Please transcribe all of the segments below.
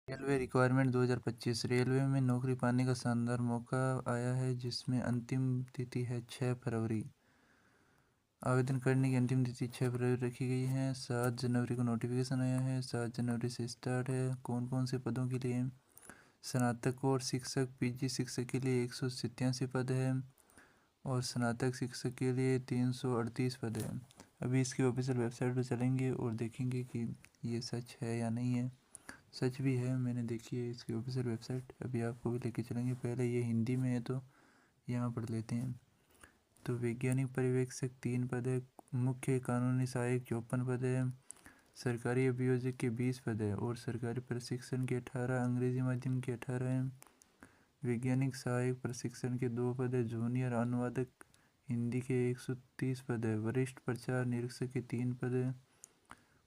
Railway requirement 2025। Railway में नौकरी पाने का शानदार मौका आया है, जिसमें अंतिम तिथि है 6 फरवरी। आवेदन करने की अंतिम तिथि 6 फरवरी रखी गई है। 7 जनवरी को नोटिफिकेशन आया है। 7 जनवरी से स्टार्ट है। कौन कौन से पदों के लिए? स्नातक और शिक्षक, पीजी शिक्षक के लिए 187 पद है और स्नातक शिक्षक के लिए 338 पद है। अभी इसकी ऑफिशियल वेबसाइट पर चलेंगे और देखेंगे कि ये सच है या नहीं है। सच भी है, मैंने देखी है इसकी ऑफिशियल वेबसाइट। अभी आपको भी लेके चलेंगे। पहले ये हिंदी में है तो यहाँ पढ़ लेते हैं। तो वैज्ञानिक पर्यवेक्षक 3 पद है। मुख्य कानूनी सहायक 54 पद है। सरकारी अभियोजक के 20 पद है और सरकारी प्रशिक्षण के 18, अंग्रेजी माध्यम के 18 हैं। वैज्ञानिक सहायक प्रशिक्षण के 2 पद है। जूनियर अनुवादक हिंदी के 130 पद है। वरिष्ठ प्रचार निरीक्षक के 3 पद है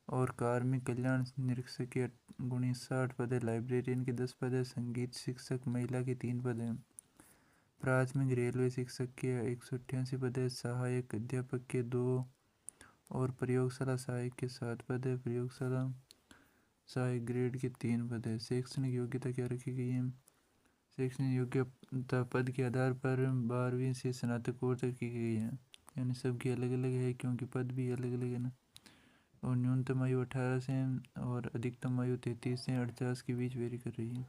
और कार्मिक कल्याण निरीक्षक के 59 पद है। लाइब्रेरियन के 10 पद है। संगीत शिक्षक महिला के 3 पद हैं। प्राथमिक रेलवे शिक्षक के 188 पद है। सहायक अध्यापक के 2 और प्रयोगशाला सहायक के 7 पद है। प्रयोगशाला सहायक ग्रेड के 3 पद है। शैक्षणिक योग्यता क्या रखी गई है? शैक्षणिक योग्यता पद के आधार पर 12वीं से स्नातकोत्तर की गई है, यानी सबकी अलग अलग है क्योंकि पद भी अलग अलग है ना। और न्यूनतम आयु 18 से और अधिकतम आयु 33 से 48 के बीच वेरी कर रही है।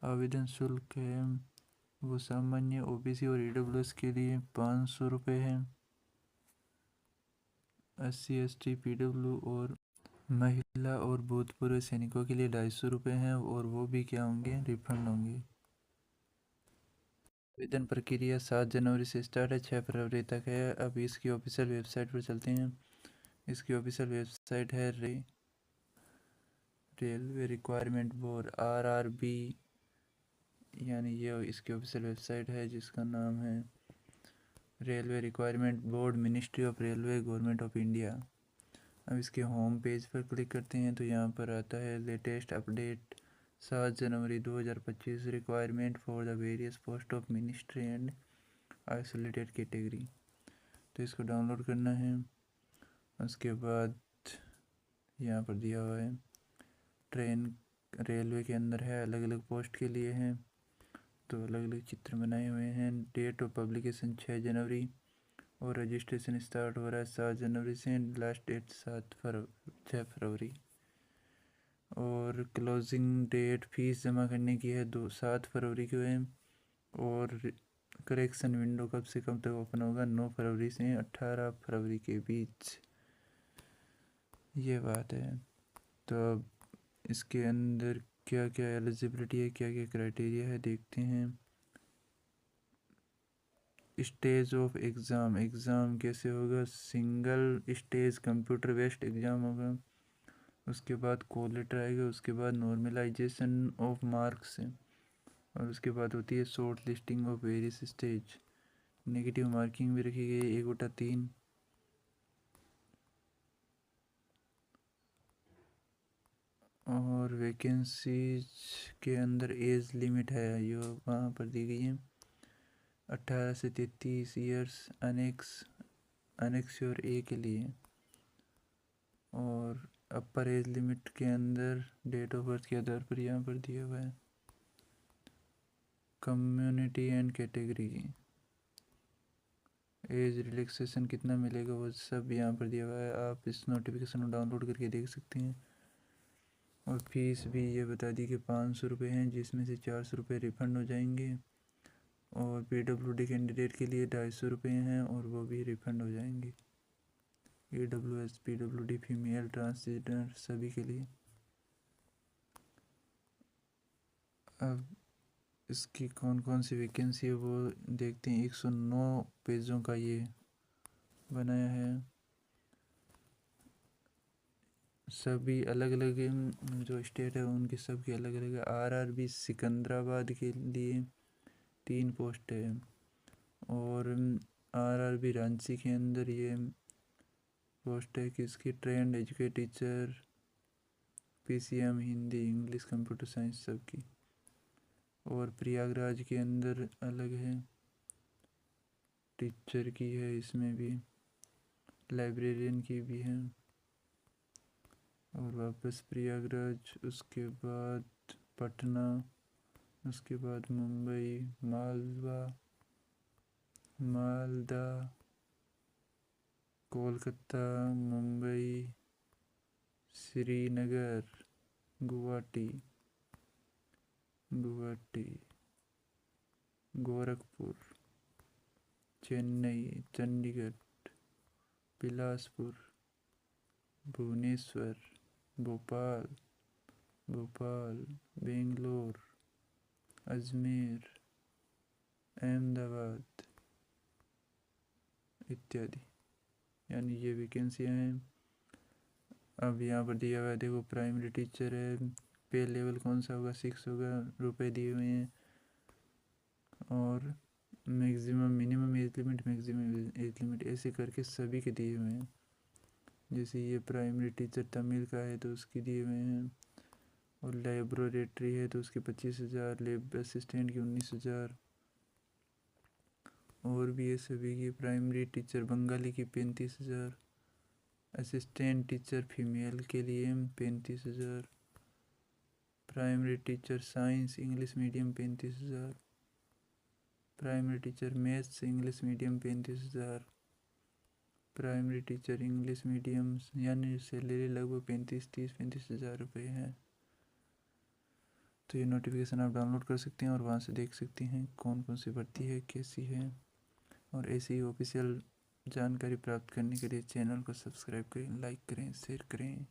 आवेदन शुल्क है वो सामान्य, ओबीसी और ईडब्ल्यूएस के लिए 500 रुपये है। SC ST PW और महिला और भूतपूर्व सैनिकों के लिए 250 रुपये हैं और वो भी क्या होंगे? रिफंड होंगे। आवेदन प्रक्रिया 7 जनवरी से स्टार्ट है, 6 फरवरी तक है। अब इसकी ऑफिशियल वेबसाइट पर चलते हैं। इसकी ऑफिशियल वेबसाइट है रेलवे रिक्वायरमेंट बोर्ड RRB, यानी ये इसकी ऑफिशियल वेबसाइट है जिसका नाम है railway requirement board, ministry of railway, government of India. अब इसके होम पेज पर क्लिक करते हैं तो यहाँ पर आता है latest update 7 January 2025 requirement for the various post of ministry and isolated category. तो इसको डाउनलोड करना है। उसके बाद यहाँ पर दिया हुआ है ट्रेन रेलवे के अंदर है, अलग अलग पोस्ट के लिए हैं तो अलग अलग चित्र बनाए हुए हैं। डेट ऑफ पब्लिकेशन 6 जनवरी और रजिस्ट्रेशन स्टार्ट हो रहा है 7 जनवरी से। लास्ट डेट 6 फरवरी और क्लोजिंग डेट फीस जमा करने की है 7 फरवरी को है। और करेक्शन विंडो कब से कब तक ओपन होगा? 9 फरवरी से 18 फरवरी के बीच, ये बात है। तो अब इसके अंदर क्या क्या एलिजिबिलिटी है, क्या क्या क्राइटेरिया है, देखते हैं। स्टेज ऑफ एग्ज़ाम, एग्ज़ाम कैसे होगा? Single stage computer based exam होगा। उसके बाद कॉल लेटर आएगा। उसके बाद नॉर्मलाइजेशन ऑफ मार्क्स है और उसके बाद होती है short listing of various stage. Negative marking भी रखी गई है 1/3। और वैकेंसीज के अंदर एज लिमिट है ये वहाँ पर दी गई है 18 से 33 ईयर्स अनेक्स और ए के लिए। और अपर एज लिमिट के अंदर डेट ऑफ बर्थ के आधार पर यहाँ पर दिया हुआ है। Community and category age relaxation कितना मिलेगा वो सब यहाँ पर दिया हुआ है। आप इस नोटिफिकेशन को डाउनलोड करके देख सकते हैं। और फीस भी ये बता दी कि 500 रुपये हैं, जिसमें से 400 रुपये रिफ़ंड हो जाएंगे। और PWD कैंडिडेट के लिए 250 रुपये हैं और वो भी रिफ़ंड हो जाएंगे। AWS PWD फीमेल ट्रांसजेंडर सभी के लिए। अब इसकी कौन कौन सी वैकेंसी है वो देखते हैं। 109 पेजों का ये बनाया है। सभी अलग अलग जो स्टेट है उनके सबके अलग अलग है। RRB सिकंदराबाद के लिए 3 पोस्ट है और RRB रांची के अंदर ये पोस्ट है कि इसकी trend educate teacher PCM Hindi English computer science सबकी। और प्रयागराज के अंदर अलग है, टीचर की है, इसमें भी लाइब्रेरियन की भी है। और वापस प्रयागराज, उसके बाद पटना, उसके बाद मुंबई, मालदा, कोलकाता, मुंबई, श्रीनगर, गुवाहाटी, गोरखपुर, चेन्नई, चंडीगढ़, बिलासपुर, भुवनेश्वर, भोपाल, बेंगलोर, अजमेर, अहमदाबाद इत्यादि, यानी ये वैकेंसियाँ हैं। अब यहाँ पर दिया हुआ है, देखो प्राइमरी टीचर है, पे लेवल कौन सा होगा, 6 होगा, रुपए दिए हुए हैं। और maximum, minimum age limit, maximum age limit, ऐसे करके सभी के दिए हुए हैं। जैसे ये प्राइमरी टीचर तमिल का है तो उसके दिए हुए हैं, और लेबोरेटरी है तो उसके 25,000, लेब असिस्टेंट की 19,000, और भी है सभी की। प्राइमरी टीचर बंगाली की 35,000, असिस्टेंट टीचर फीमेल के लिए 35,000, primary teacher science English medium 35,000, primary teacher maths English medium 35,000, primary teacher English medium, यानी सैलरी लगभग 35,000 रुपये है। तो ये नोटिफिकेशन आप डाउनलोड कर सकते हैं और वहाँ से देख सकते हैं कौन कौन सी भर्ती है, कैसी है। और ऐसी ही ऑफिशियल जानकारी प्राप्त करने के लिए चैनल को सब्सक्राइब करें, लाइक करें, शेयर करें।